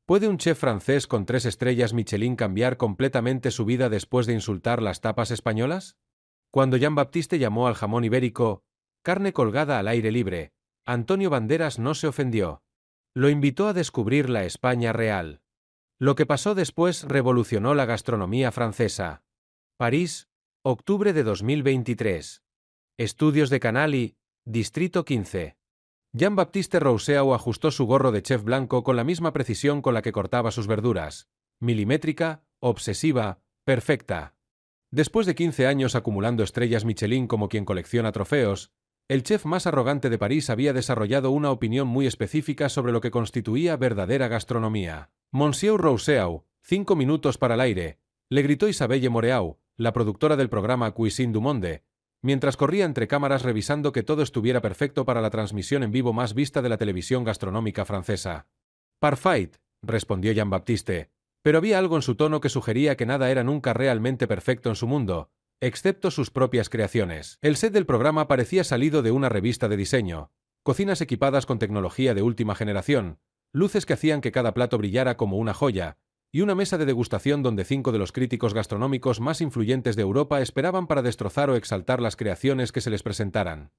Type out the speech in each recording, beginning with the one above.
¿Puede un chef francés con 3 estrellas Michelin cambiar completamente su vida después de insultar las tapas españolas? Cuando Jean-Baptiste llamó al jamón ibérico carne colgada al aire libre, Antonio Banderas no se ofendió. Lo invitó a descubrir la España real. Lo que pasó después revolucionó la gastronomía francesa. París, octubre de 2023. Estudios de Canal y Distrito 15. Jean-Baptiste Rousseau ajustó su gorro de chef blanco con la misma precisión con la que cortaba sus verduras. Milimétrica, obsesiva, perfecta. Después de 15 años acumulando estrellas Michelin como quien colecciona trofeos, el chef más arrogante de París había desarrollado una opinión muy específica sobre lo que constituía verdadera gastronomía. Monsieur Rousseau, 5 minutos para el aire, le gritó Isabelle Moreau, la productora del programa Cuisine du Monde, mientras corría entre cámaras revisando que todo estuviera perfecto para la transmisión en vivo más vista de la televisión gastronómica francesa. Parfait, respondió Jean-Baptiste, pero había algo en su tono que sugería que nada era nunca realmente perfecto en su mundo, excepto sus propias creaciones. El set del programa parecía salido de una revista de diseño, cocinas equipadas con tecnología de última generación, luces que hacían que cada plato brillara como una joya, y una mesa de degustación donde 5 de los críticos gastronómicos más influyentes de Europa esperaban para destrozar o exaltar las creaciones que se les presentaran.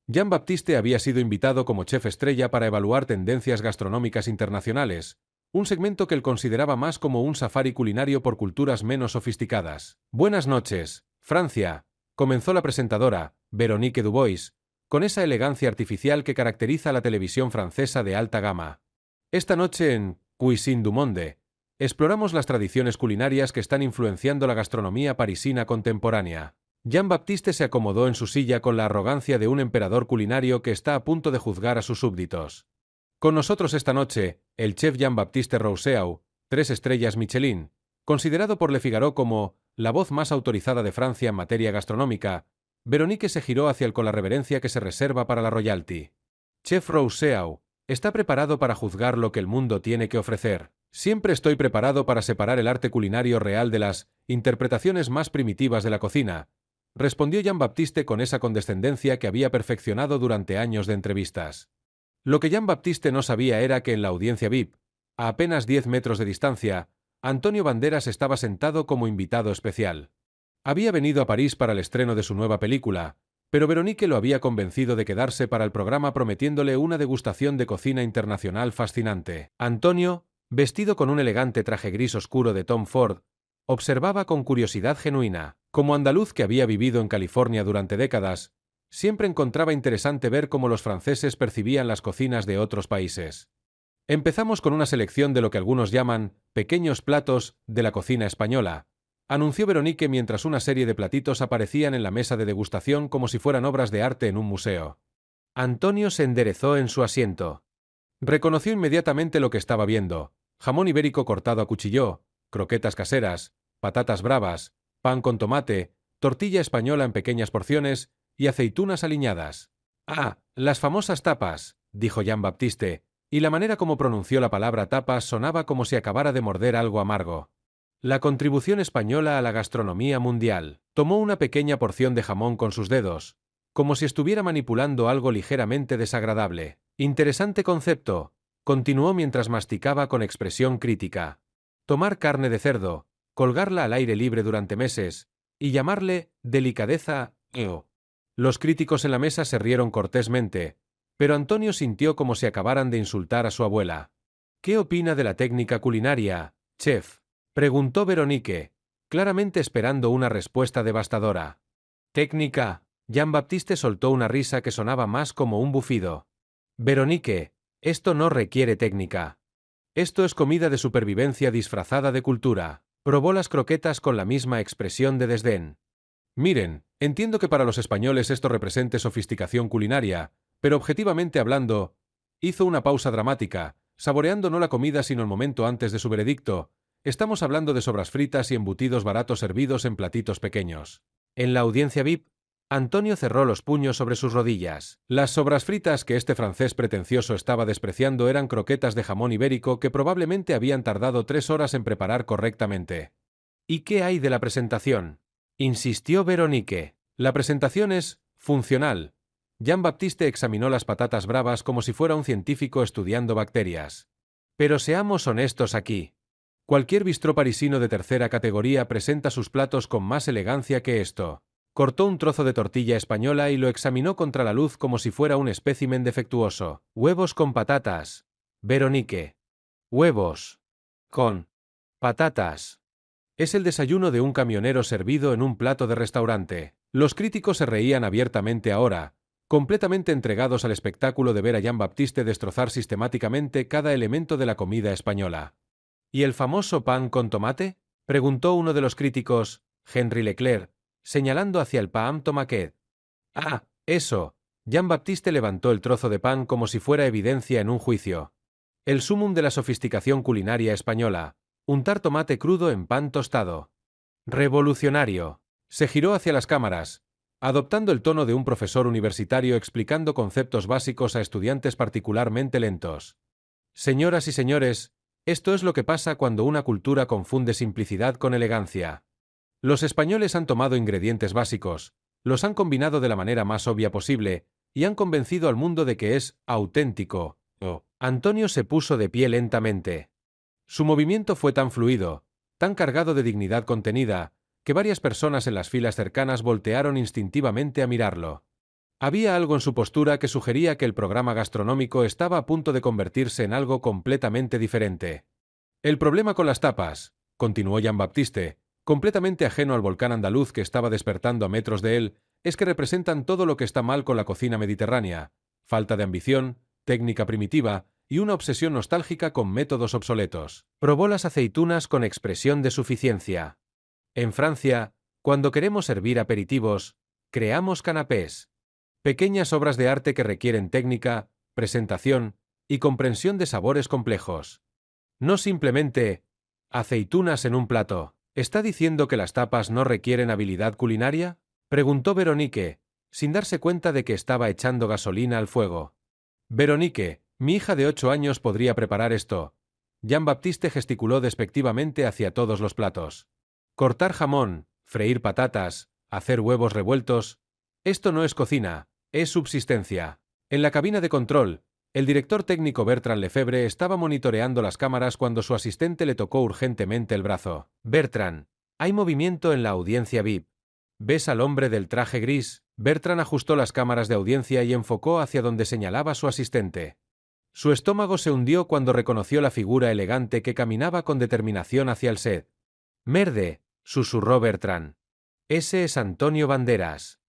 Jean-Baptiste había sido invitado como chef estrella para evaluar tendencias gastronómicas internacionales, un segmento que él consideraba más como un safari culinario por culturas menos sofisticadas. Buenas noches, Francia, comenzó la presentadora, Véronique Dubois, con esa elegancia artificial que caracteriza a la televisión francesa de alta gama. Esta noche en Cuisine du Monde, exploramos las tradiciones culinarias que están influenciando la gastronomía parisina contemporánea. Jean-Baptiste se acomodó en su silla con la arrogancia de un emperador culinario que está a punto de juzgar a sus súbditos. Con nosotros esta noche, el chef Jean-Baptiste Rousseau, 3 estrellas Michelin, considerado por Le Figaro como la voz más autorizada de Francia en materia gastronómica. Véronique se giró hacia él con la reverencia que se reserva para la royalty. Chef Rousseau, ¿está preparado para juzgar lo que el mundo tiene que ofrecer? Siempre estoy preparado para separar el arte culinario real de las interpretaciones más primitivas de la cocina, respondió Jean-Baptiste con esa condescendencia que había perfeccionado durante años de entrevistas. Lo que Jean-Baptiste no sabía era que en la audiencia VIP, a apenas 10 metros de distancia, Antonio Banderas estaba sentado como invitado especial. Había venido a París para el estreno de su nueva película, pero Véronique lo había convencido de quedarse para el programa prometiéndole una degustación de cocina internacional fascinante. Antonio, vestido con un elegante traje gris oscuro de Tom Ford, observaba con curiosidad genuina. Como andaluz que había vivido en California durante décadas, siempre encontraba interesante ver cómo los franceses percibían las cocinas de otros países. Empezamos con una selección de lo que algunos llaman pequeños platos de la cocina española, anunció Véronique mientras una serie de platitos aparecían en la mesa de degustación como si fueran obras de arte en un museo. Antonio se enderezó en su asiento. Reconoció inmediatamente lo que estaba viendo: jamón ibérico cortado a cuchillo, croquetas caseras, patatas bravas, pan con tomate, tortilla española en pequeñas porciones y aceitunas aliñadas. Ah, las famosas tapas, dijo Jean-Baptiste, y la manera como pronunció la palabra tapas sonaba como si acabara de morder algo amargo. La contribución española a la gastronomía mundial. Tomó una pequeña porción de jamón con sus dedos, como si estuviera manipulando algo ligeramente desagradable. Interesante concepto, continuó mientras masticaba con expresión crítica. Tomar carne de cerdo, colgarla al aire libre durante meses, y llamarle delicadeza. Los críticos en la mesa se rieron cortésmente, pero Antonio sintió como si acabaran de insultar a su abuela. ¿Qué opina de la técnica culinaria, chef?, preguntó Véronique, claramente esperando una respuesta devastadora. Técnica. Jean-Baptiste soltó una risa que sonaba más como un bufido. Véronique, esto no requiere técnica. Esto es comida de supervivencia disfrazada de cultura. Probó las croquetas con la misma expresión de desdén. Miren, entiendo que para los españoles esto represente sofisticación culinaria, pero objetivamente hablando, hizo una pausa dramática, saboreando no la comida sino el momento antes de su veredicto. Estamos hablando de sobras fritas y embutidos baratos servidos en platitos pequeños. En la audiencia VIP, Antonio cerró los puños sobre sus rodillas. Las sobras fritas que este francés pretencioso estaba despreciando eran croquetas de jamón ibérico que probablemente habían tardado 3 horas en preparar correctamente. ¿Y qué hay de la presentación?, insistió Véronique. La presentación es funcional. Jean-Baptiste examinó las patatas bravas como si fuera un científico estudiando bacterias. Pero seamos honestos aquí. Cualquier bistró parisino de tercera categoría presenta sus platos con más elegancia que esto. Cortó un trozo de tortilla española y lo examinó contra la luz como si fuera un espécimen defectuoso. Huevos con patatas. Veronique. Huevos. Con patatas. Es el desayuno de un camionero servido en un plato de restaurante. Los críticos se reían abiertamente ahora, completamente entregados al espectáculo de ver a Jean-Baptiste destrozar sistemáticamente cada elemento de la comida española. ¿Y el famoso pan con tomate?, preguntó uno de los críticos, Henry Leclerc, señalando hacia el pan tomaquet. Ah, eso. Jean-Baptiste levantó el trozo de pan como si fuera evidencia en un juicio. El sumum de la sofisticación culinaria española, untar tomate crudo en pan tostado. Revolucionario. Se giró hacia las cámaras, adoptando el tono de un profesor universitario explicando conceptos básicos a estudiantes particularmente lentos. Señoras y señores, esto es lo que pasa cuando una cultura confunde simplicidad con elegancia. Los españoles han tomado ingredientes básicos, los han combinado de la manera más obvia posible, y han convencido al mundo de que es auténtico. Antonio se puso de pie lentamente. Su movimiento fue tan fluido, tan cargado de dignidad contenida, que varias personas en las filas cercanas voltearon instintivamente a mirarlo. Había algo en su postura que sugería que el programa gastronómico estaba a punto de convertirse en algo completamente diferente. El problema con las tapas, continuó Jean-Baptiste, completamente ajeno al volcán andaluz que estaba despertando a metros de él, es que representan todo lo que está mal con la cocina mediterránea: falta de ambición, técnica primitiva y una obsesión nostálgica con métodos obsoletos. Probó las aceitunas con expresión de suficiencia. En Francia, cuando queremos servir aperitivos, creamos canapés. Pequeñas obras de arte que requieren técnica, presentación y comprensión de sabores complejos. No simplemente aceitunas en un plato. ¿Está diciendo que las tapas no requieren habilidad culinaria?, preguntó Veronique, sin darse cuenta de que estaba echando gasolina al fuego. Veronique, mi hija de 8 años podría preparar esto. Jean-Baptiste gesticuló despectivamente hacia todos los platos. Cortar jamón, freír patatas, hacer huevos revueltos. Esto no es cocina, es subsistencia. En la cabina de control, el director técnico Bertrand Lefebvre estaba monitoreando las cámaras cuando su asistente le tocó urgentemente el brazo. Bertrand, hay movimiento en la audiencia VIP. ¿Ves al hombre del traje gris? Bertrand ajustó las cámaras de audiencia y enfocó hacia donde señalaba su asistente. Su estómago se hundió cuando reconoció la figura elegante que caminaba con determinación hacia el set. Merde, susurró Bertrand. Ese es Antonio Banderas.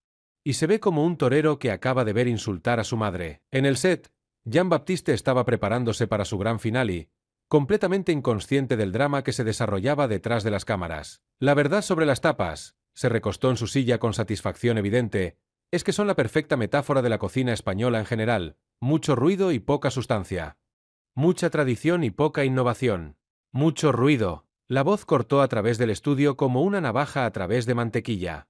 Y se ve como un torero que acaba de ver insultar a su madre. En el set, Jean-Baptiste estaba preparándose para su gran finale, completamente inconsciente del drama que se desarrollaba detrás de las cámaras. La verdad sobre las tapas, se recostó en su silla con satisfacción evidente, es que son la perfecta metáfora de la cocina española en general: mucho ruido y poca sustancia. Mucha tradición y poca innovación. Mucho ruido. La voz cortó a través del estudio como una navaja a través de mantequilla.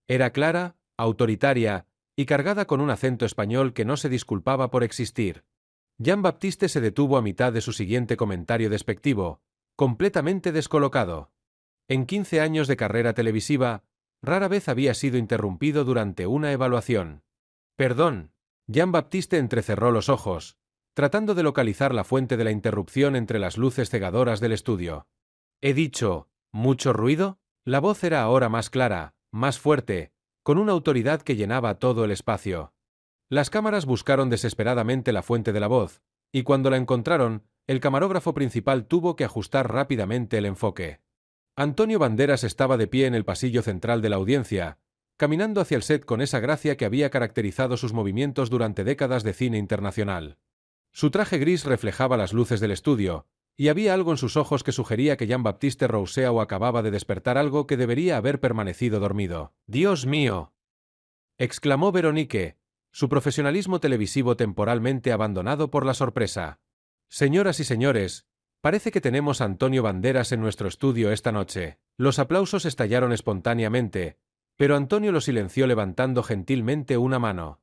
Era clara, autoritaria y cargada con un acento español que no se disculpaba por existir. Jean-Baptiste se detuvo a mitad de su siguiente comentario despectivo, completamente descolocado. En 15 años de carrera televisiva, rara vez había sido interrumpido durante una evaluación. Perdón. Jean-Baptiste entrecerró los ojos, tratando de localizar la fuente de la interrupción entre las luces cegadoras del estudio. He dicho, ¿mucho ruido? La voz era ahora más clara, más fuerte, con una autoridad que llenaba todo el espacio. Las cámaras buscaron desesperadamente la fuente de la voz, y cuando la encontraron, el camarógrafo principal tuvo que ajustar rápidamente el enfoque. Antonio Banderas estaba de pie en el pasillo central de la audiencia, caminando hacia el set con esa gracia que había caracterizado sus movimientos durante décadas de cine internacional. Su traje gris reflejaba las luces del estudio, y había algo en sus ojos que sugería que Jean-Baptiste Rousseau acababa de despertar algo que debería haber permanecido dormido. ¡Dios mío!, exclamó Veronique, su profesionalismo televisivo temporalmente abandonado por la sorpresa. Señoras y señores, parece que tenemos a Antonio Banderas en nuestro estudio esta noche. Los aplausos estallaron espontáneamente, pero Antonio lo silenció levantando gentilmente una mano.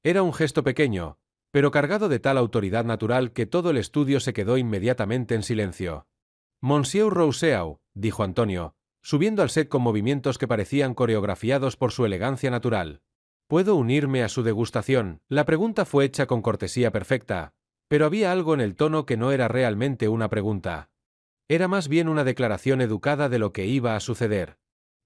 Era un gesto pequeño, pero cargado de tal autoridad natural que todo el estudio se quedó inmediatamente en silencio. Monsieur Rousseau, dijo Antonio, subiendo al set con movimientos que parecían coreografiados por su elegancia natural. ¿Puedo unirme a su degustación? La pregunta fue hecha con cortesía perfecta, Pero había algo en el tono que no era realmente una pregunta. Era más bien una declaración educada de lo que iba a suceder.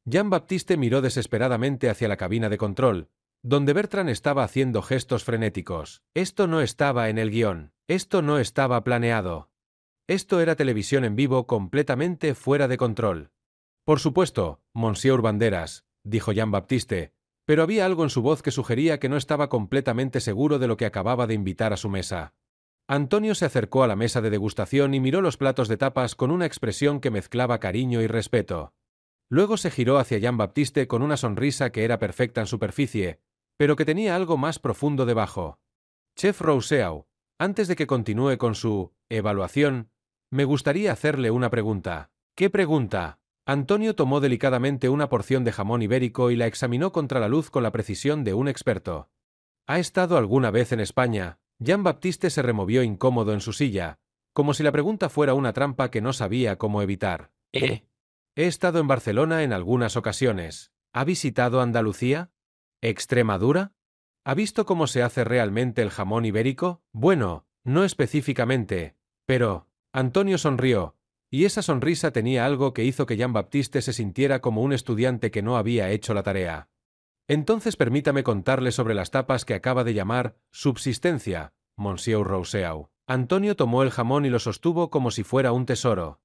Jean-Baptiste miró desesperadamente hacia la cabina de control, donde Bertrand estaba haciendo gestos frenéticos. Esto no estaba en el guión. Esto no estaba planeado. Esto era televisión en vivo completamente fuera de control. Por supuesto, Monsieur Banderas, dijo Jean-Baptiste, pero había algo en su voz que sugería que no estaba completamente seguro de lo que acababa de invitar a su mesa. Antonio se acercó a la mesa de degustación y miró los platos de tapas con una expresión que mezclaba cariño y respeto. Luego se giró hacia Jean-Baptiste con una sonrisa que era perfecta en superficie, pero que tenía algo más profundo debajo. Chef Rousseau, antes de que continúe con su evaluación, me gustaría hacerle una pregunta. ¿Qué pregunta? Antonio tomó delicadamente una porción de jamón ibérico y la examinó contra la luz con la precisión de un experto. ¿Ha estado alguna vez en España? Jean-Baptiste se removió incómodo en su silla, como si la pregunta fuera una trampa que no sabía cómo evitar. He estado en Barcelona en algunas ocasiones. ¿Ha visitado Andalucía? ¿Extremadura? ¿Ha visto cómo se hace realmente el jamón ibérico? Bueno, no específicamente, pero... Antonio sonrió, y esa sonrisa tenía algo que hizo que Jean-Baptiste se sintiera como un estudiante que no había hecho la tarea. Entonces permítame contarle sobre las tapas que acaba de llamar subsistencia, Monsieur Rousseau. Antonio tomó el jamón y lo sostuvo como si fuera un tesoro.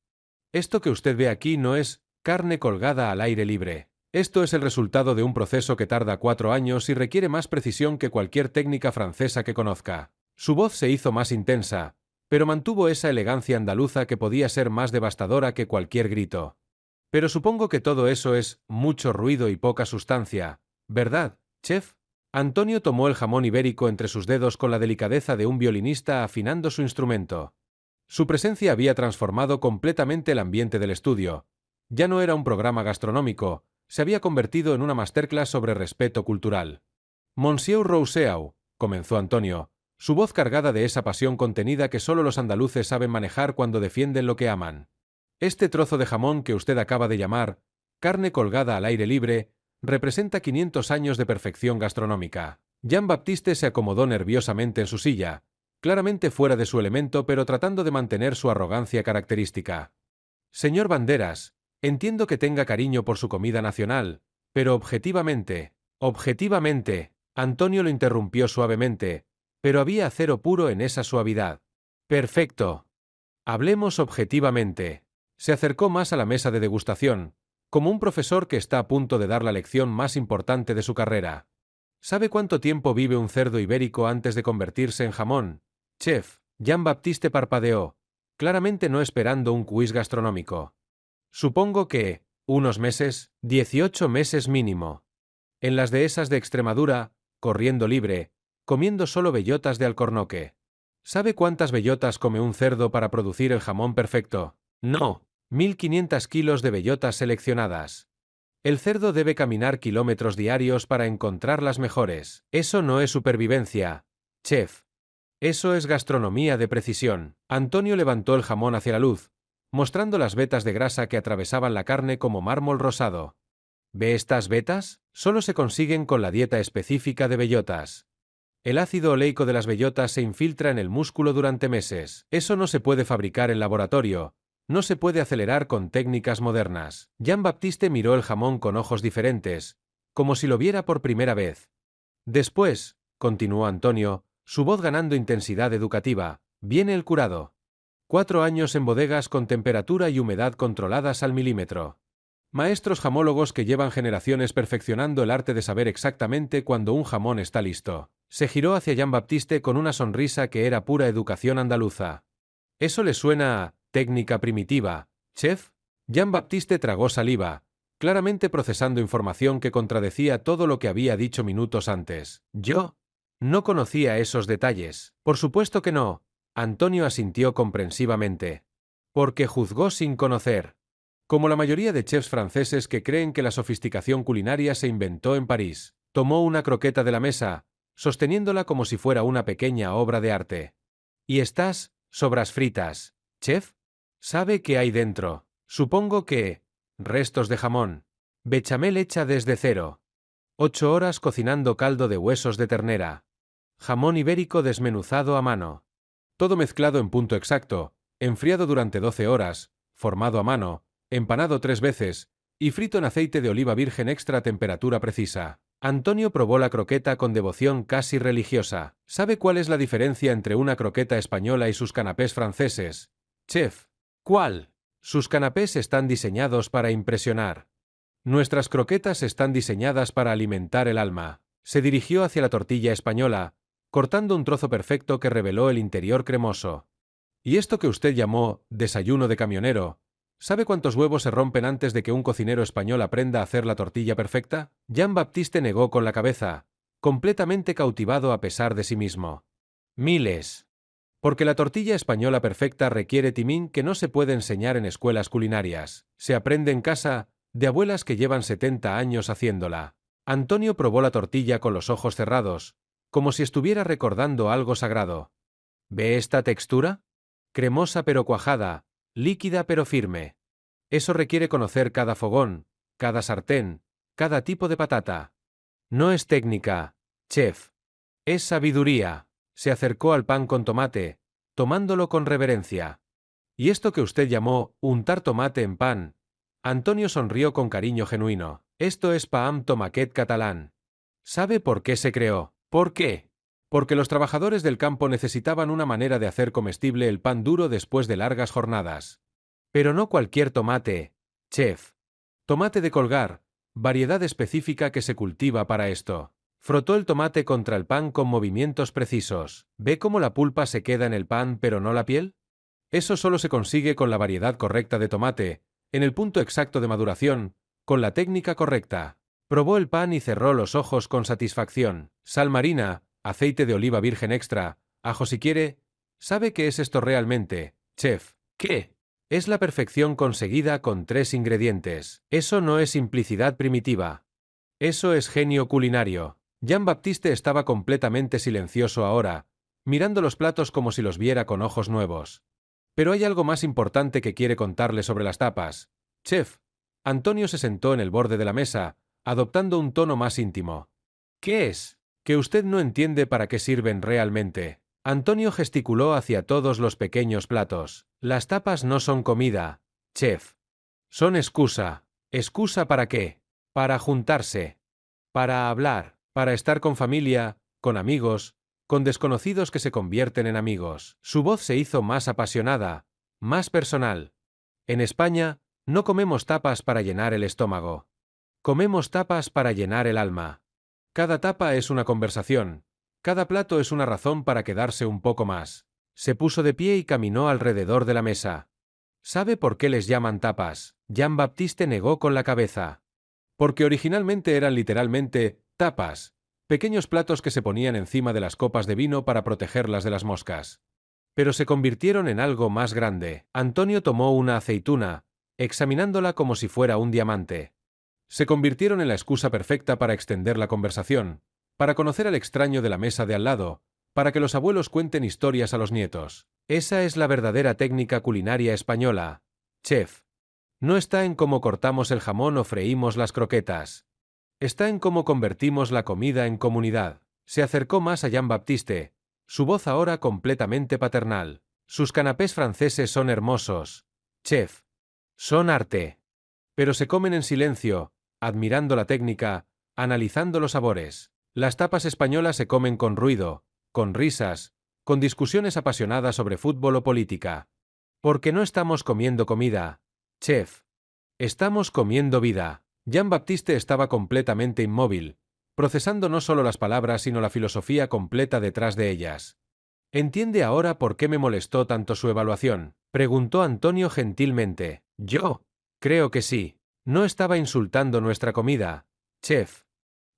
Esto que usted ve aquí no es carne colgada al aire libre. Esto es el resultado de un proceso que tarda 4 años y requiere más precisión que cualquier técnica francesa que conozca. Su voz se hizo más intensa, pero mantuvo esa elegancia andaluza que podía ser más devastadora que cualquier grito. Pero supongo que todo eso es mucho ruido y poca sustancia, ¿verdad, chef? Antonio tomó el jamón ibérico entre sus dedos con la delicadeza de un violinista afinando su instrumento. Su presencia había transformado completamente el ambiente del estudio. Ya no era un programa gastronómico, se había convertido en una masterclass sobre respeto cultural. Monsieur Rousseau, comenzó Antonio, su voz cargada de esa pasión contenida que solo los andaluces saben manejar cuando defienden lo que aman. Este trozo de jamón que usted acaba de llamar carne colgada al aire libre representa 500 años de perfección gastronómica. Jean-Baptiste se acomodó nerviosamente en su silla, claramente fuera de su elemento pero tratando de mantener su arrogancia característica. Señor Banderas, entiendo que tenga cariño por su comida nacional, pero objetivamente, Antonio lo interrumpió suavemente, pero había acero puro en esa suavidad. Perfecto. Hablemos objetivamente. Se acercó más a la mesa de degustación, como un profesor que está a punto de dar la lección más importante de su carrera. ¿Sabe cuánto tiempo vive un cerdo ibérico antes de convertirse en jamón? Chef, Jean-Baptiste parpadeó, claramente no esperando un quiz gastronómico. Supongo que, unos meses, 18 meses mínimo. En las dehesas de Extremadura, corriendo libre, comiendo solo bellotas de alcornoque. ¿Sabe cuántas bellotas come un cerdo para producir el jamón perfecto? No, 1500 kilos de bellotas seleccionadas. El cerdo debe caminar kilómetros diarios para encontrar las mejores. Eso no es supervivencia, chef. Eso es gastronomía de precisión. Antonio levantó el jamón hacia la luz, mostrando las vetas de grasa que atravesaban la carne como mármol rosado. ¿Ve estas vetas? Solo se consiguen con la dieta específica de bellotas. El ácido oleico de las bellotas se infiltra en el músculo durante meses. Eso no se puede fabricar en laboratorio. No se puede acelerar con técnicas modernas. Jean-Baptiste miró el jamón con ojos diferentes, como si lo viera por primera vez. Después, continuó Antonio, su voz ganando intensidad educativa, viene el curado. 4 años en bodegas con temperatura y humedad controladas al milímetro. Maestros jamólogos que llevan generaciones perfeccionando el arte de saber exactamente cuándo un jamón está listo. Se giró hacia Jean-Baptiste con una sonrisa que era pura educación andaluza. ¿Eso le suena a técnica primitiva, chef? Jean-Baptiste tragó saliva, claramente procesando información que contradecía todo lo que había dicho minutos antes. ¿Yo? No conocía esos detalles. Por supuesto que no. Antonio asintió comprensivamente. Porque juzgó sin conocer. Como la mayoría de chefs franceses que creen que la sofisticación culinaria se inventó en París. Tomó una croqueta de la mesa, sosteniéndola como si fuera una pequeña obra de arte. ¿Y estas sobras fritas, chef? ¿Sabe qué hay dentro? Supongo que... restos de jamón. Bechamel hecha desde cero. 8 horas cocinando caldo de huesos de ternera. Jamón ibérico desmenuzado a mano. todo mezclado en punto exacto, enfriado durante 12 horas, formado a mano, empanado 3 veces, y frito en aceite de oliva virgen extra a temperatura precisa. Antonio probó la croqueta con devoción casi religiosa. ¿Sabe cuál es la diferencia entre una croqueta española y sus canapés franceses? Chef. ¿Cuál? Sus canapés están diseñados para impresionar. Nuestras croquetas están diseñadas para alimentar el alma. Se dirigió hacia la tortilla española, cortando un trozo perfecto que reveló el interior cremoso. ¿Y esto que usted llamó desayuno de camionero? ¿Sabe cuántos huevos se rompen antes de que un cocinero español aprenda a hacer la tortilla perfecta? Jean-Baptiste negó con la cabeza, completamente cautivado a pesar de sí mismo. Miles. Porque la tortilla española perfecta requiere timín que no se puede enseñar en escuelas culinarias. Se aprende en casa, de abuelas que llevan 70 años haciéndola. Antonio probó la tortilla con los ojos cerrados, como si estuviera recordando algo sagrado. ¿Ve esta textura? Cremosa pero cuajada, líquida pero firme. Eso requiere conocer cada fogón, cada sartén, cada tipo de patata. No es técnica, chef. Es sabiduría. Se acercó al pan con tomate, tomándolo con reverencia. ¿Y esto que usted llamó untar tomate en pan? Antonio sonrió con cariño genuino. Esto es paam tomaquet catalán. ¿Sabe por qué se creó? ¿Por qué? Porque los trabajadores del campo necesitaban una manera de hacer comestible el pan duro después de largas jornadas. Pero no cualquier tomate, chef. Tomate de colgar, variedad específica que se cultiva para esto. Frotó el tomate contra el pan con movimientos precisos. ¿Ve cómo la pulpa se queda en el pan pero no la piel? Eso solo se consigue con la variedad correcta de tomate, en el punto exacto de maduración, con la técnica correcta. Probó el pan y cerró los ojos con satisfacción. Sal marina, aceite de oliva virgen extra, ajo si quiere. ¿Sabe qué es esto realmente, chef? ¿Qué? Es la perfección conseguida con 3 ingredientes. Eso no es simplicidad primitiva. Eso es genio culinario. Jean-Baptiste estaba completamente silencioso ahora, mirando los platos como si los viera con ojos nuevos. Pero hay algo más importante que quiere contarle sobre las tapas. Chef. Antonio se sentó en el borde de la mesa, adoptando un tono más íntimo. ¿Qué es? Que usted no entiende para qué sirven realmente. Antonio gesticuló hacia todos los pequeños platos. Las tapas no son comida, chef. Son excusa. ¿Excusa para qué? Para juntarse. Para hablar. Para estar con familia, con amigos, con desconocidos que se convierten en amigos. Su voz se hizo más apasionada, más personal. En España, no comemos tapas para llenar el estómago. Comemos tapas para llenar el alma. Cada tapa es una conversación. Cada plato es una razón para quedarse un poco más. Se puso de pie y caminó alrededor de la mesa. ¿Sabe por qué les llaman tapas? Jean-Baptiste negó con la cabeza. Porque originalmente eran literalmente tapas, pequeños platos que se ponían encima de las copas de vino para protegerlas de las moscas. Pero se convirtieron en algo más grande. Antonio tomó una aceituna, examinándola como si fuera un diamante. Se convirtieron en la excusa perfecta para extender la conversación, para conocer al extraño de la mesa de al lado, para que los abuelos cuenten historias a los nietos. Esa es la verdadera técnica culinaria española, chef. No está en cómo cortamos el jamón o freímos las croquetas. Está en cómo convertimos la comida en comunidad. Se acercó más a Jean-Baptiste, su voz ahora completamente paternal. Sus canapés franceses son hermosos, chef. Son arte. Pero se comen en silencio, admirando la técnica, analizando los sabores. Las tapas españolas se comen con ruido, con risas, con discusiones apasionadas sobre fútbol o política. Porque no estamos comiendo comida, chef. Estamos comiendo vida. Jean-Baptiste estaba completamente inmóvil, procesando no solo las palabras sino la filosofía completa detrás de ellas. ¿Entiende ahora por qué me molestó tanto su evaluación? Preguntó Antonio gentilmente. Yo. Creo que sí. No estaba insultando nuestra comida, chef.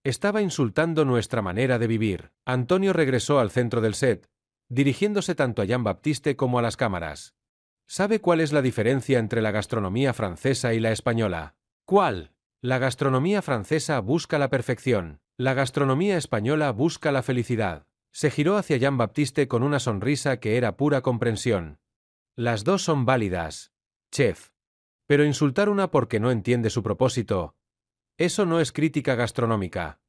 Estaba insultando nuestra manera de vivir. Antonio regresó al centro del set, dirigiéndose tanto a Jean-Baptiste como a las cámaras. ¿Sabe cuál es la diferencia entre la gastronomía francesa y la española? ¿Cuál? La gastronomía francesa busca la perfección. La gastronomía española busca la felicidad. Se giró hacia Jean-Baptiste con una sonrisa que era pura comprensión. Las dos son válidas, chef. Pero insultar una porque no entiende su propósito, eso no es crítica gastronómica.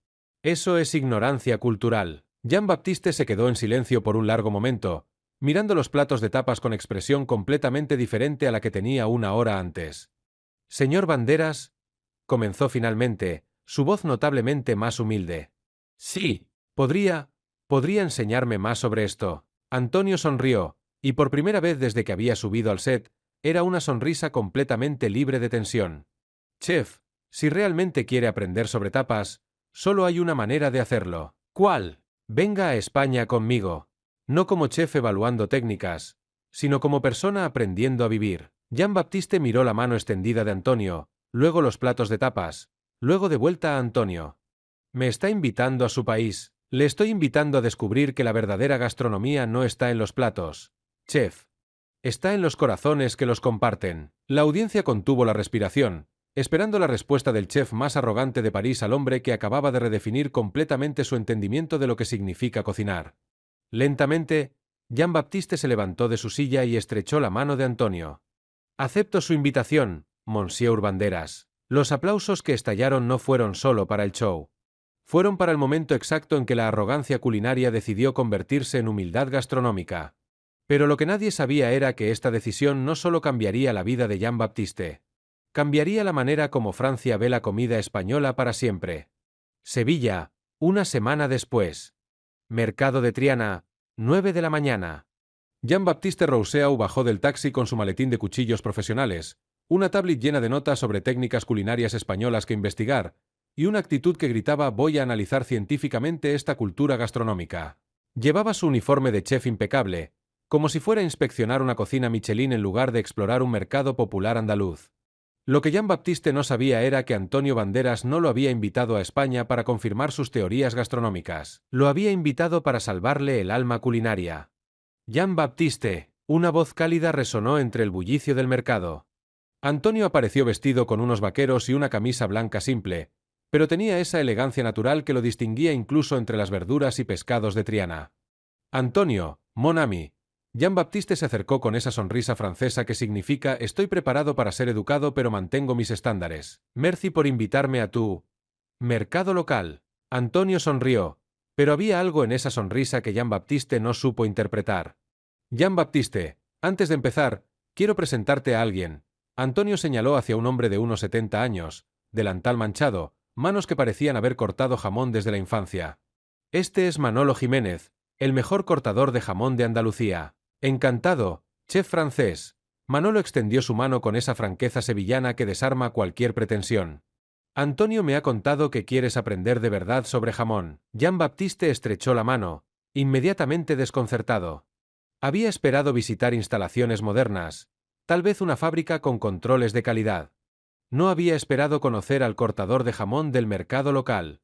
Eso es ignorancia cultural. Jean-Baptiste se quedó en silencio por un largo momento, mirando los platos de tapas con expresión completamente diferente a la que tenía una hora antes. Señor Banderas, comenzó finalmente, su voz notablemente más humilde. Sí, podría enseñarme más sobre esto. Antonio sonrió, y por primera vez desde que había subido al set, era una sonrisa completamente libre de tensión. Chef, si realmente quiere aprender sobre tapas, solo hay una manera de hacerlo. ¿Cuál? Venga a España conmigo. No como chef evaluando técnicas, sino como persona aprendiendo a vivir. Jean-Baptiste miró la mano extendida de Antonio, luego los platos de tapas, luego de vuelta a Antonio. Me está invitando a su país. Le estoy invitando a descubrir que la verdadera gastronomía no está en los platos, chef. Está en los corazones que los comparten. La audiencia contuvo la respiración, esperando la respuesta del chef más arrogante de París al hombre que acababa de redefinir completamente su entendimiento de lo que significa cocinar. Lentamente, Jean-Baptiste se levantó de su silla y estrechó la mano de Antonio. Acepto su invitación, Monsieur Banderas. Los aplausos que estallaron no fueron solo para el show. Fueron para el momento exacto en que la arrogancia culinaria decidió convertirse en humildad gastronómica. Pero lo que nadie sabía era que esta decisión no solo cambiaría la vida de Jean-Baptiste. Cambiaría la manera como Francia ve la comida española para siempre. Sevilla, una semana después. Mercado de Triana, 9 de la mañana. Jean-Baptiste Rousseau bajó del taxi con su maletín de cuchillos profesionales, una tablet llena de notas sobre técnicas culinarias españolas que investigar, y una actitud que gritaba «voy a analizar científicamente esta cultura gastronómica». Llevaba su uniforme de chef impecable, como si fuera a inspeccionar una cocina Michelin en lugar de explorar un mercado popular andaluz. Lo que Jean-Baptiste no sabía era que Antonio Banderas no lo había invitado a España para confirmar sus teorías gastronómicas. Lo había invitado para salvarle el alma culinaria. Jean-Baptiste, una voz cálida resonó entre el bullicio del mercado. Antonio apareció vestido con unos vaqueros y una camisa blanca simple, pero tenía esa elegancia natural que lo distinguía incluso entre las verduras y pescados de Triana. Antonio, mon ami. Jean-Baptiste se acercó con esa sonrisa francesa que significa «estoy preparado para ser educado pero mantengo mis estándares. Merci por invitarme a tu mercado local». Antonio sonrió, pero había algo en esa sonrisa que Jean-Baptiste no supo interpretar. Jean-Baptiste, antes de empezar, quiero presentarte a alguien. Antonio señaló hacia un hombre de unos 70 años, delantal manchado, manos que parecían haber cortado jamón desde la infancia. Este es Manolo Jiménez, el mejor cortador de jamón de Andalucía. Encantado, chef francés. Manolo extendió su mano con esa franqueza sevillana que desarma cualquier pretensión. Antonio me ha contado que quieres aprender de verdad sobre jamón. Jean-Baptiste estrechó la mano, inmediatamente desconcertado. Había esperado visitar instalaciones modernas, tal vez una fábrica con controles de calidad. No había esperado conocer al cortador de jamón del mercado local.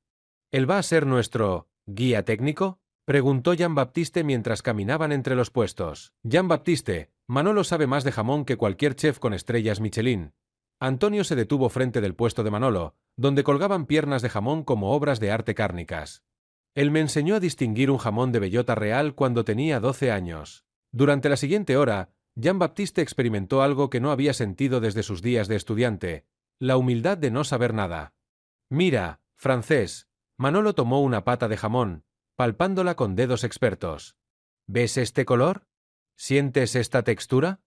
¿Él va a ser nuestro guía técnico?, preguntó Jean-Baptiste mientras caminaban entre los puestos. Jean-Baptiste, Manolo sabe más de jamón que cualquier chef con estrellas Michelin. Antonio se detuvo frente del puesto de Manolo, donde colgaban piernas de jamón como obras de arte cárnicas. Él me enseñó a distinguir un jamón de bellota real cuando tenía 12 años. Durante la siguiente hora, Jean-Baptiste experimentó algo que no había sentido desde sus días de estudiante, la humildad de no saber nada. Mira, francés. Manolo tomó una pata de jamón, palpándola con dedos expertos. ¿Ves este color? ¿Sientes esta textura?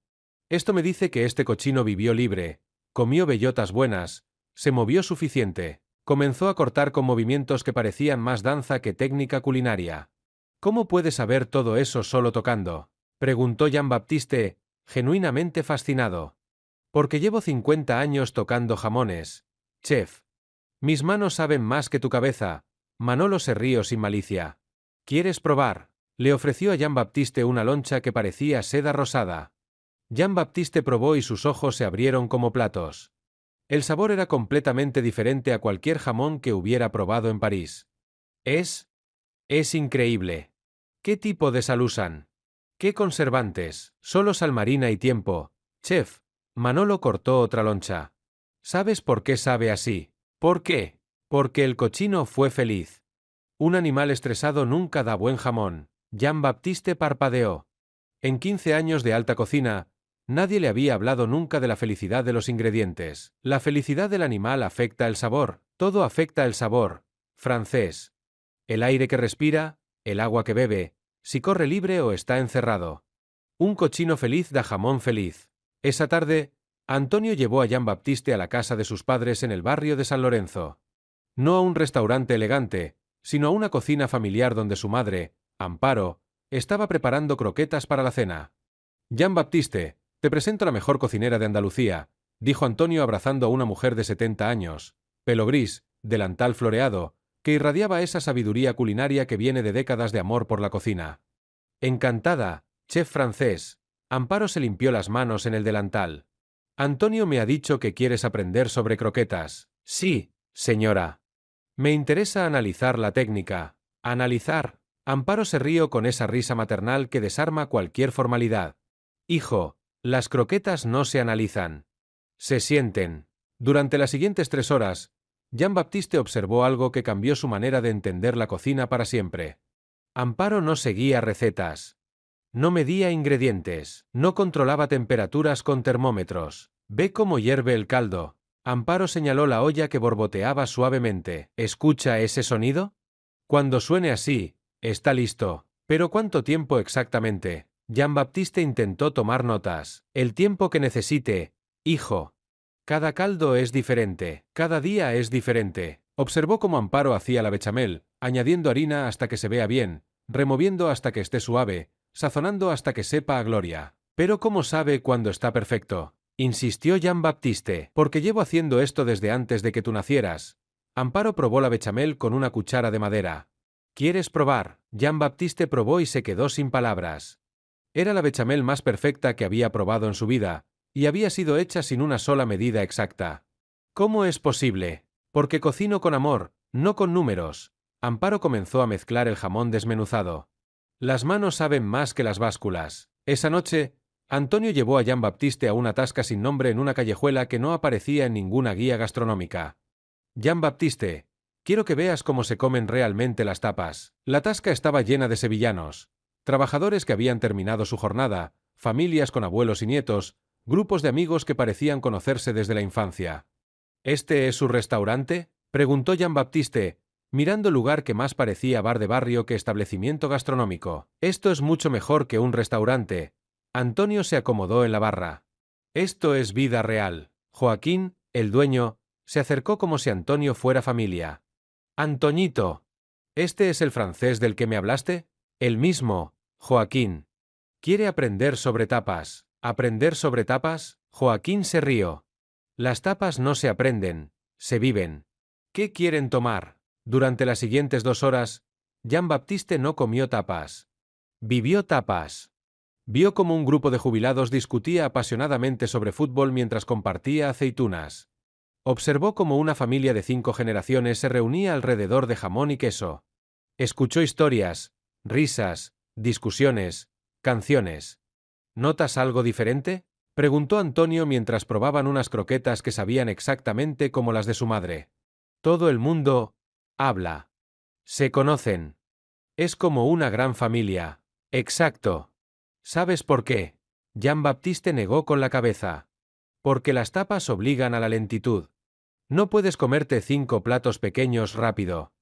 Esto me dice que este cochino vivió libre, comió bellotas buenas, se movió suficiente, comenzó a cortar con movimientos que parecían más danza que técnica culinaria. ¿Cómo puedes saber todo eso solo tocando?, preguntó Jean-Baptiste, genuinamente fascinado. Porque llevo 50 años tocando jamones, chef. Mis manos saben más que tu cabeza. Manolo se rió sin malicia. ¿Quieres probar? Le ofreció a Jean-Baptiste una loncha que parecía seda rosada. Jean-Baptiste probó y sus ojos se abrieron como platos. El sabor era completamente diferente a cualquier jamón que hubiera probado en París. Es increíble. ¿Qué tipo de sal usan? ¿Qué conservantes? Solo sal marina y tiempo. Chef, Manolo cortó otra loncha. ¿Sabes por qué sabe así? ¿Por qué? Porque el cochino fue feliz. Un animal estresado nunca da buen jamón. Jean-Baptiste parpadeó. En 15 años de alta cocina, nadie le había hablado nunca de la felicidad de los ingredientes. La felicidad del animal afecta el sabor. Todo afecta el sabor. Francés. El aire que respira, el agua que bebe, si corre libre o está encerrado. Un cochino feliz da jamón feliz. Esa tarde, Antonio llevó a Jean-Baptiste a la casa de sus padres en el barrio de San Lorenzo. No a un restaurante elegante, sino a una cocina familiar donde su madre, Amparo, estaba preparando croquetas para la cena. Jean-Baptiste, te presento la mejor cocinera de Andalucía, dijo Antonio abrazando a una mujer de 70 años, pelo gris, delantal floreado, que irradiaba esa sabiduría culinaria que viene de décadas de amor por la cocina. Encantada, chef francés. Amparo se limpió las manos en el delantal. Antonio me ha dicho que quieres aprender sobre croquetas. Sí, señora. Me interesa analizar la técnica. Analizar. Amparo se rió con esa risa maternal que desarma cualquier formalidad. Hijo, las croquetas no se analizan. Se sienten. Durante las siguientes 3 horas, Jean-Baptiste observó algo que cambió su manera de entender la cocina para siempre. Amparo no seguía recetas. No medía ingredientes. No controlaba temperaturas con termómetros. Ve cómo hierve el caldo. Amparo señaló la olla que borboteaba suavemente. ¿Escucha ese sonido? Cuando suene así, está listo. ¿Pero cuánto tiempo exactamente? Jean-Baptiste intentó tomar notas. El tiempo que necesite, hijo. Cada caldo es diferente. Cada día es diferente. Observó cómo Amparo hacía la bechamel, añadiendo harina hasta que se vea bien, removiendo hasta que esté suave, sazonando hasta que sepa a gloria. ¿Pero cómo sabe cuándo está perfecto? Insistió Jean-Baptiste. Porque llevo haciendo esto desde antes de que tú nacieras. Amparo probó la bechamel con una cuchara de madera. ¿Quieres probar? Jean-Baptiste probó y se quedó sin palabras. Era la bechamel más perfecta que había probado en su vida, y había sido hecha sin una sola medida exacta. ¿Cómo es posible? Porque cocino con amor, no con números. Amparo comenzó a mezclar el jamón desmenuzado. Las manos saben más que las básculas. Esa noche, Antonio llevó a Jean-Baptiste a una tasca sin nombre en una callejuela que no aparecía en ninguna guía gastronómica. Jean-Baptiste, quiero que veas cómo se comen realmente las tapas. La tasca estaba llena de sevillanos, trabajadores que habían terminado su jornada, familias con abuelos y nietos, grupos de amigos que parecían conocerse desde la infancia. ¿Este es su restaurante?, preguntó Jean-Baptiste, mirando el lugar que más parecía bar de barrio que establecimiento gastronómico. Esto es mucho mejor que un restaurante. Antonio se acomodó en la barra. Esto es vida real. Joaquín, el dueño, se acercó como si Antonio fuera familia. Antoñito. ¿Este es el francés del que me hablaste? El mismo, Joaquín. ¿Quiere aprender sobre tapas? ¿Aprender sobre tapas? Joaquín se rió. Las tapas no se aprenden, se viven. ¿Qué quieren tomar? Durante las siguientes 2 horas, Jean-Baptiste no comió tapas. Vivió tapas. Vio cómo un grupo de jubilados discutía apasionadamente sobre fútbol mientras compartía aceitunas. Observó cómo una familia de 5 generaciones se reunía alrededor de jamón y queso. Escuchó historias, risas, discusiones, canciones. ¿Notas algo diferente?, preguntó Antonio mientras probaban unas croquetas que sabían exactamente como las de su madre. Todo el mundo habla. Se conocen. Es como una gran familia. Exacto. ¿Sabes por qué? Jean-Baptiste negó con la cabeza. Porque las tapas obligan a la lentitud. No puedes comerte 5 platos pequeños rápido.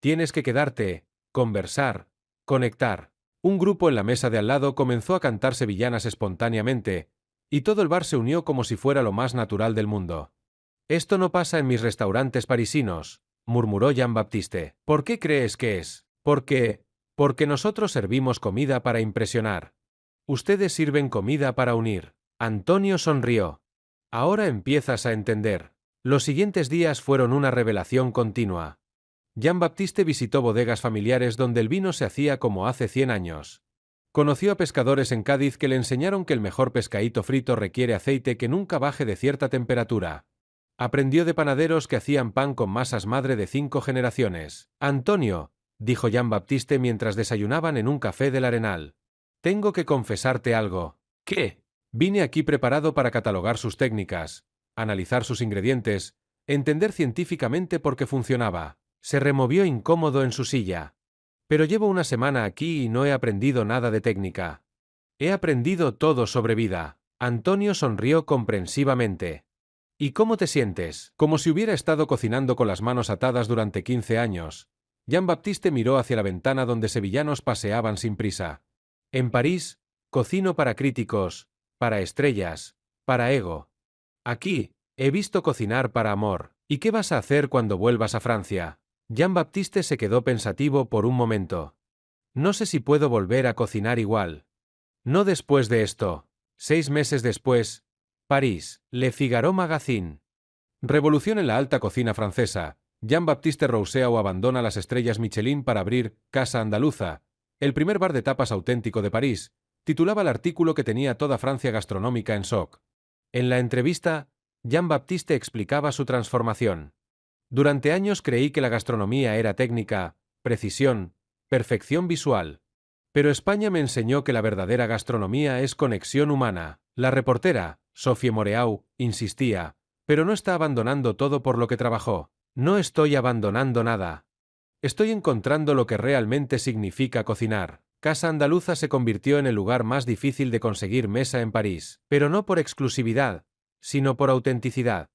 Tienes que quedarte, conversar, conectar. Un grupo en la mesa de al lado comenzó a cantar sevillanas espontáneamente, y todo el bar se unió como si fuera lo más natural del mundo. Esto no pasa en mis restaurantes parisinos, murmuró Jean-Baptiste. ¿Por qué crees que es? Porque nosotros servimos comida para impresionar. Ustedes sirven comida para unir. Antonio sonrió. Ahora empiezas a entender. Los siguientes días fueron una revelación continua. Jean-Baptiste visitó bodegas familiares donde el vino se hacía como hace 100 años. Conoció a pescadores en Cádiz que le enseñaron que el mejor pescadito frito requiere aceite que nunca baje de cierta temperatura. Aprendió de panaderos que hacían pan con masas madre de 5 generaciones. Antonio, dijo Jean-Baptiste mientras desayunaban en un café del Arenal. Tengo que confesarte algo. ¿Qué? Vine aquí preparado para catalogar sus técnicas, analizar sus ingredientes, entender científicamente por qué funcionaba. Se removió incómodo en su silla. Pero llevo una semana aquí y no he aprendido nada de técnica. He aprendido todo sobre vida. Antonio sonrió comprensivamente. ¿Y cómo te sientes? Como si hubiera estado cocinando con las manos atadas durante 15 años. Jean-Baptiste miró hacia la ventana donde sevillanos paseaban sin prisa. En París, Cocino para críticos, para estrellas, para ego. Aquí, he visto cocinar para amor. ¿Y qué vas a hacer cuando vuelvas a Francia? Jean-Baptiste se quedó pensativo por un momento. No sé si puedo volver a cocinar igual. No después de esto. 6 meses después. París, Le Figaro Magazine. Revolución en la alta cocina francesa. Jean-Baptiste Rousseau abandona las estrellas Michelin para abrir Casa Andaluza, el primer bar de tapas auténtico de París, titulaba el artículo que tenía toda Francia gastronómica en shock. En la entrevista, Jean-Baptiste explicaba su transformación. Durante años creí que la gastronomía era técnica, precisión, perfección visual. Pero España me enseñó que la verdadera gastronomía es conexión humana. La reportera, Sophie Moreau, insistía, pero no está abandonando todo por lo que trabajó. No estoy abandonando nada. Estoy encontrando lo que realmente significa cocinar. Casa Andaluza se convirtió en el lugar más difícil de conseguir mesa en París, pero no por exclusividad, sino por autenticidad.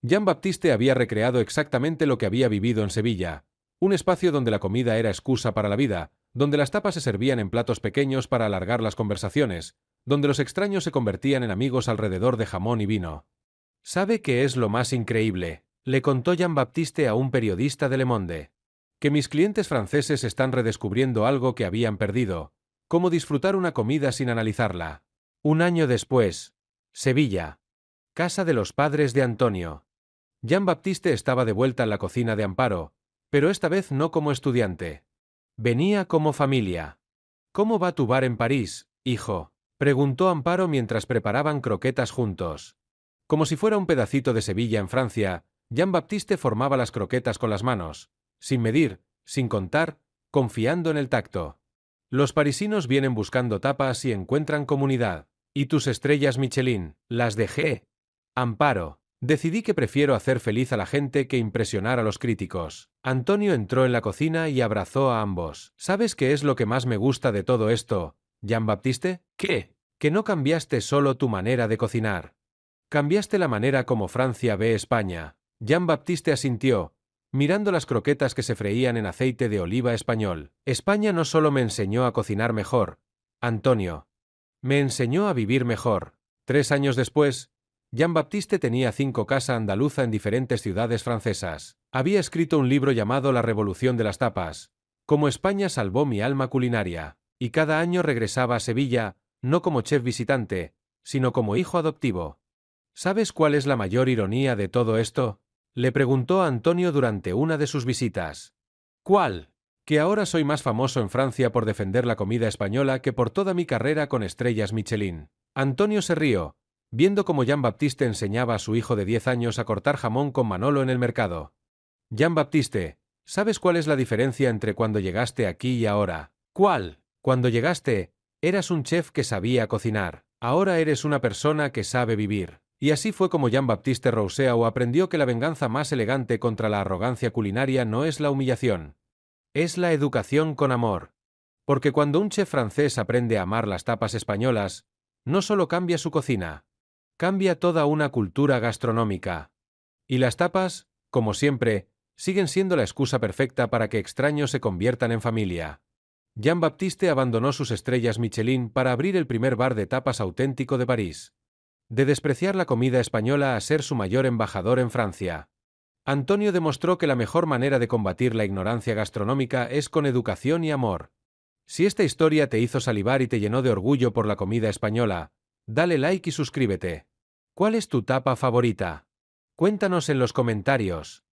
Jean-Baptiste había recreado exactamente lo que había vivido en Sevilla, un espacio donde la comida era excusa para la vida, donde las tapas se servían en platos pequeños para alargar las conversaciones, donde los extraños se convertían en amigos alrededor de jamón y vino. ¿Sabe qué es lo más increíble?, le contó Jean-Baptiste a un periodista de Le Monde. Que mis clientes franceses están redescubriendo algo que habían perdido, cómo disfrutar una comida sin analizarla. Un año después. Sevilla. Casa de los padres de Antonio. Jean-Baptiste estaba de vuelta en la cocina de Amparo, pero esta vez no como estudiante. Venía como familia. ¿Cómo va tu bar en París, hijo?, preguntó Amparo mientras preparaban croquetas juntos. Como si fuera un pedacito de Sevilla en Francia, Jean-Baptiste formaba las croquetas con las manos, sin medir, sin contar, confiando en el tacto. Los parisinos vienen buscando tapas y encuentran comunidad. ¿Y tus estrellas Michelin? Las dejé. Amparo. Decidí que prefiero hacer feliz a la gente que impresionar a los críticos. Antonio entró en la cocina y abrazó a ambos. ¿Sabes qué es lo que más me gusta de todo esto, Jean-Baptiste? ¿Qué? Que no cambiaste solo tu manera de cocinar. Cambiaste la manera como Francia ve España. Jean-Baptiste asintió, mirando las croquetas que se freían en aceite de oliva español. España no solo me enseñó a cocinar mejor, Antonio. Me enseñó a vivir mejor. 3 años después, Jean-Baptiste tenía 5 casas andaluzas en diferentes ciudades francesas. Había escrito un libro llamado La Revolución de las Tapas, cómo España salvó mi alma culinaria, y cada año regresaba a Sevilla, no como chef visitante, sino como hijo adoptivo. ¿Sabes cuál es la mayor ironía de todo esto?, le preguntó a Antonio durante una de sus visitas. ¿Cuál? Que ahora soy más famoso en Francia por defender la comida española que por toda mi carrera con estrellas Michelin. Antonio se rió, viendo cómo Jean-Baptiste enseñaba a su hijo de 10 años a cortar jamón con Manolo en el mercado. Jean-Baptiste, ¿sabes cuál es la diferencia entre cuando llegaste aquí y ahora? ¿Cuál? Cuando llegaste, eras un chef que sabía cocinar. Ahora eres una persona que sabe vivir. Y así fue como Jean-Baptiste Rousseau aprendió que la venganza más elegante contra la arrogancia culinaria no es la humillación. Es la educación con amor. Porque cuando un chef francés aprende a amar las tapas españolas, no solo cambia su cocina, cambia toda una cultura gastronómica. Y las tapas, como siempre, siguen siendo la excusa perfecta para que extraños se conviertan en familia. Jean-Baptiste abandonó sus estrellas Michelin para abrir el primer bar de tapas auténtico de París. De despreciar la comida española a ser su mayor embajador en Francia. Antonio demostró que la mejor manera de combatir la ignorancia gastronómica es con educación y amor. Si esta historia te hizo salivar y te llenó de orgullo por la comida española, dale like y suscríbete. ¿Cuál es tu tapa favorita? Cuéntanos en los comentarios.